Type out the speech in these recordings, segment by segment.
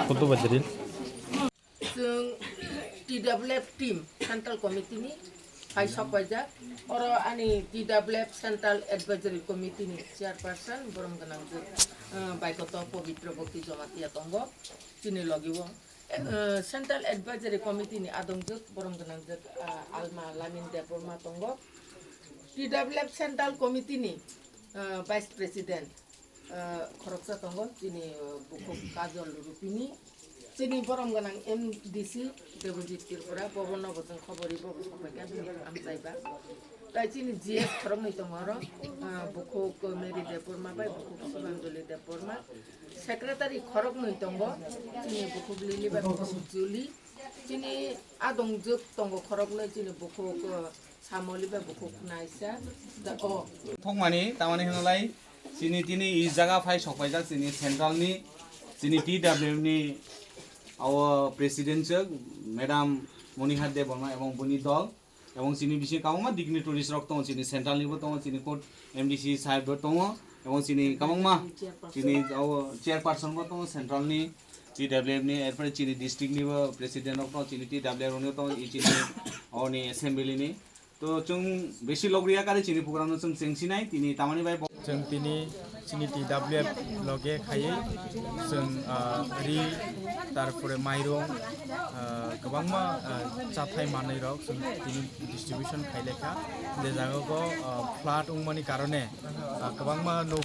Kau tu baca dia. TWF team Central Committee ni Hai Swkangjak oro ani TWF Central Advisory Committee ni chairperson borom ganang je baikoto pavitra bhakti jamatia tonggo chini logiwo Central Advisory Committee ni adong je borom ganang je alma lamin deporma tonggo TWF Central Committee ni Vice President khoroksa tonggo chini bukhok kajol rupini Sini borom ganang MDC Devojit Tirpura Bobono botong khobori bobo sampaikan ni Amchai ba. Tai sini GS khorong ni tongoro bukhok Meri Deporma bai bukhok Subanjoli Deporma Secretary khorong ni tonggo sini bukhok Lili ba bukhok Juli sini adong juk tonggo khorong ni sini bukhok Samoli ba bukhok Naisa da o thongmani tamani hinolai sini tini I jaga phai Swkangjak sini central ni sini TWF ni our president Madam Monihar Deborma এবং বনি দল এবং চিনি বিশে কামমা ডিগনিটরিজ rock তং চিনি central নিবো তং চিনি court MDC সাহেব তং এবং চিনি কামমা চিনি চেয়ারপারসন বো তং সেন্ট্রাল নি টিডব্লিউএফ নি এরপরে চিনি ডিস্ট্রিক্ট নিবো প্রেসিডেন্ট অফ চিনি টিডব্লিউএফ নি তং ই চিনি অনি অ্যাসেম্বলি নি তো जों বেশি লগরিয়া কারে চিনি প্রোগ্রাম जों চেংসিনাই তিনি তামানি বাই जों তিনি চিনি TWF লগে খাयै जों रि তারপরে মাইরং गोबांमा जाथाय मानै रक जों তিনি डिस्ट्रिब्यूशन खाइलेखा जे जागागो फ्लाड उंमानि कारणे गोबांमा नो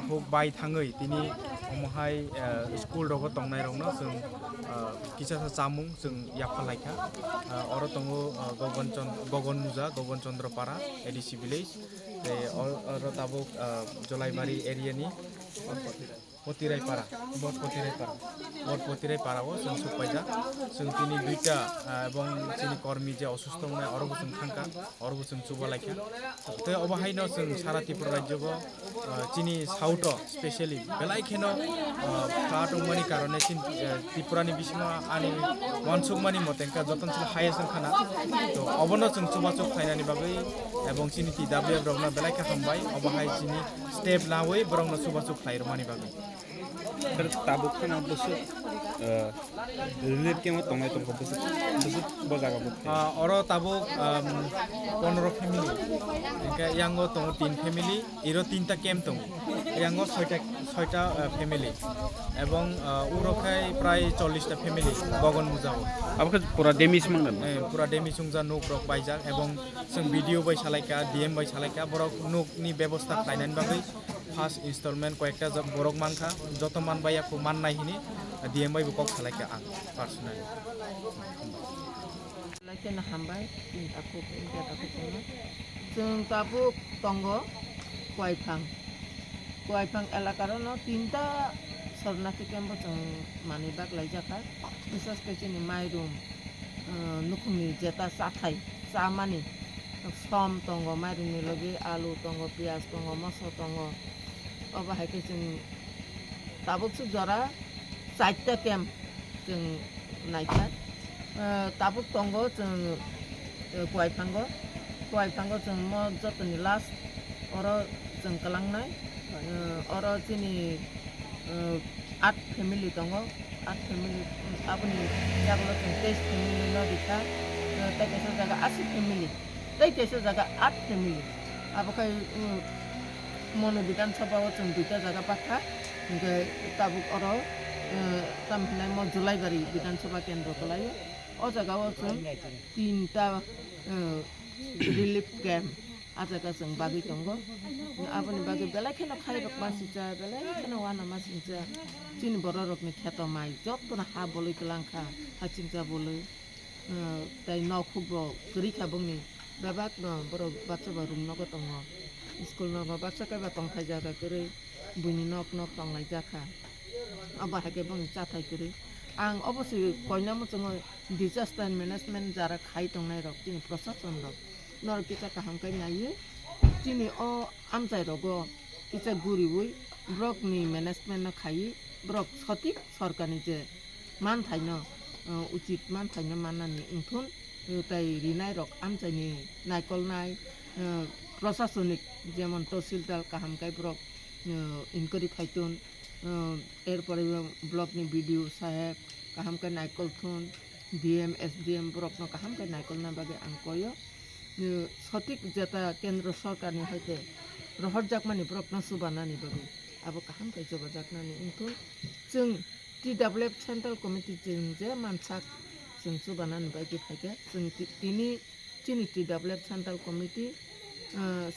हुक बाय थाङै তিনি अमहाय स्कुल रग तंनाय रंनो जों किछासा जामुं जों याफालायखा अर तंगो गगन मुजा गगन चन्द्रपारा एडिसि विलेज अर ताबो जलाइबारी एरियानि Potiraypara, bot Potiraypara o जों Swkangjak जों তিনি দুইটা এবং চিনি কর্মী যে অসুস্থ মনে অরব जों থাঙ্কা অরব जों চুবালাইখা তো অবাহাইনো जों সারা ত্রিপুরা রাজ্যগ চিনি সাউথ স্পেশালি বেলাইখেনো ফ্লাড উমানি কারণে ত্রিপুরানি বিসিমা আনি ওয়ানসুকমানি মতেনকা যতনছিল হাইয়েস্ট খানা তো অবনো जों চুবাচুক ফাইনানি বাগৈ এবং চিনি TWF রগনা বেলাইখা হামবাই অবাহাই চিনি স্টেপ লাওই বরংনো চুবাচুক খাইরমানি বাগৈ tabuk kan busuk relate ke mo tongai tong busuk bojaga buk oro tabuk 15 family enka yango tong 3 family iro 3টা camp tong yango 6টা family এবং উরোখাই প্রায় 40টা family গগন মুজাও abak pura damage mangdan pura damage sungja nok rok baijak এবং जों video by সালাইকা DM by সালাইকা বরক নকনি ব্যবস্থা খাইনান বাগৈ first instalment কয়েকটা বরক মানখা যত মান বাইয়াকো মাননাই হিনি ডিএম বাই বকক সালাইকা আং পার্সোনালি লাইকেন হামবাই তিনটাকো তিনটাকো जों ताबो तंगो कोइफां एलाकारोनो तीनटा शरणार्थी केम्प जों मानिबाक लाइजाखा बिसेस केचिनि माइरुम नुखुंनि जेता साथाय सामानि सम तंगो माइरुमनि लगे आलु तंगो पियाज तंगो मसो तंगो अबाहायके जों ताबुक जरा 4टा केम्प जों नायखा ताबुक तंगो जों कोइफांगो जों म जतनि लास्ट अरो जों कलांनाय अरो चिनि 8 family तंगो 8 family ताबुनि जागलो जों 10 family न दिखा ताइकेसो जागा 80 family ताइकेसो जागा 8 family आबखाय मनो विधानसभाव जों दुइटा जागा पाखा ताबुक अरो तामफिनाय म जुलाइबारी विधानसभा केन्द्र कलायो अ जागाव जों 3टा रिलिफ कैम्प आजागा जों बागै तंगो आबनि बागै बेलाखेनो खाइरक मासिजा बेलाखेनो वाना मासिजा चिनि बर रकनि खेत माइ जतना हा बलै गलांखा हाचिंजा बलै ताइ नखुबो गरिखा बंनि बेबाक न बर बाच्चा रुम नग तंगो स्कुल नग बाच्चा काबा तंखाय जागा गरै बुनि नक तंनाय जाखा अबाहागे बंनि चाथाय गरै आं अबश्य कयनामो जोङो डिजास्टार मेनेजमेन्ट जारा खाइ तंनाय रक चिनि प्रशासन रक नर किचा काहांकाय नायो चिनि अ आमचाइ रगो किचा गुरिवै ब्रकनि मेनेजमेन्ट खाइ ब्रक सठिक सरकारनि जे मान थाइनो उचित मान थाइनो माननानि उंथुन ताइ रिनाय रक आमचाइनि नायकलनाय প্রশাসনিক যেমন তহসিলদার কাহামকাই ব্লক ইনকোয়ারি খাইতুন এরপরে ব্লকনি বিডিও সাহেব কাহামকাই নাইকল থুন ডিএম এসডিএম ব্লকনো কাহামকাই নাইকল না বাগে আংকয় সঠিক যেটা কেন্দ্র সরকারনি হইতে রহরজাকমানি ব্লকনো সুবানানি বাগে আবো কাহামকাই জবাজাকনানি ইনথুন जों TWF सेन्ट्रेल कमिटि जों जे मानसाक जों सुबानानि बायदि फायगे जों तिनि TWF सेन्ट्रेल कमिटि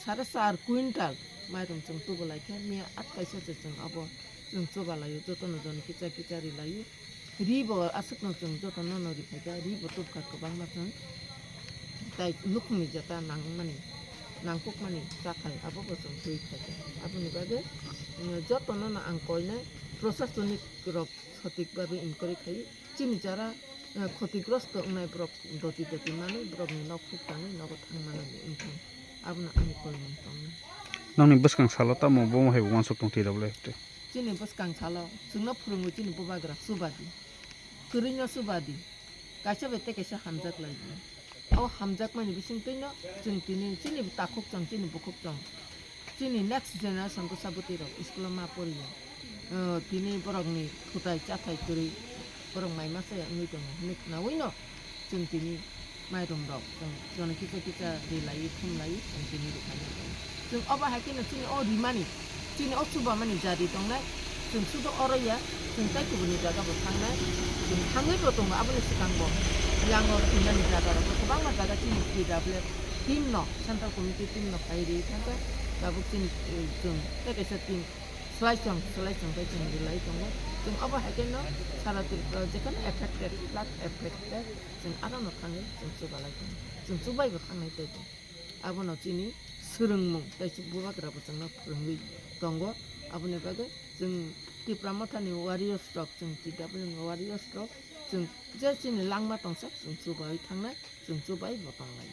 4.5 कुइन्टाल माइरं जों तुबलायखे मे 8 पैसा जों अब जों तुबलायो जतन जन किचा किचारि लायो रिबो आसकनो जों जतन नरि फायगे रिबो तुबका गोबांमा जों ताइ लुखनि जता नांमानि नांकुकमानि जाथाय आबो जों दुइ फायगे आबोनि बागे जतन ना आंकयनाय প্রশাসনিক রক সঠিকভাবে ইনকোয়ারি খাই চিনি যারা ক্ষতিগ্রস্ত নাই ব্রক দতি দতি মানে ব্রকনি নক ফুকতানি নক থাংমানি ইনকাম আবনা আমি কইমন তং nangni bwskang salo tamo bo hai wansok tong TWF te চিনি বসকাং সালো जोंना फोरोङो चिनि बबाग्रा सुबादि फोरोङो सुबादि कायसा बेते कायसा हामजाक लायो औ हामजाक मानि बिसिं तैनो जों तिनि चिनि ताखुक जों चिनि बुखुक जों चिनि नेक्स्ट जेनारेशन को साबुति रो स्कुल मा परियो तिनि बरगनि खुटाय चाथाय करि बरग माइमासे नुइ दङ निक नावैनो जों तिनि माइरं रक जों जन किचा किचा दै लायो थुम लायो जों तिनि रुखायो जों अबा हाकिनो चिनि अ रिमानि चिनि अ सुबा मानि जारि दंनाय जों सुदो अरया जों ताइकुबनि जागाबो थांनाय जों थाङैबो दङ आबोनि सिगांबो याङर इनानि जागारो गोबां मा जागा चिनि TWF टीम न सेन्ट्रेल कमिटि टीम न फाइरि थांगा गाबो चिनि जों ताइकाइसा team Selain baik yang dilai tunggu, jeng apa haknya cara terjekan efektif, plat efektif, jeng ada nak kangen, jeng coba lagi, jeng coba ibu kangen itu, apa nak ini serengmung, tapi sebuah kerap jeng nak pergi tunggu, apa ni bagai, jeng Tiprasa ni warrior stock, jeng tidak boleh warrior stock, jeng jadi ini langma tongsak, jeng coba itu kangen, jeng coba ibu kangen.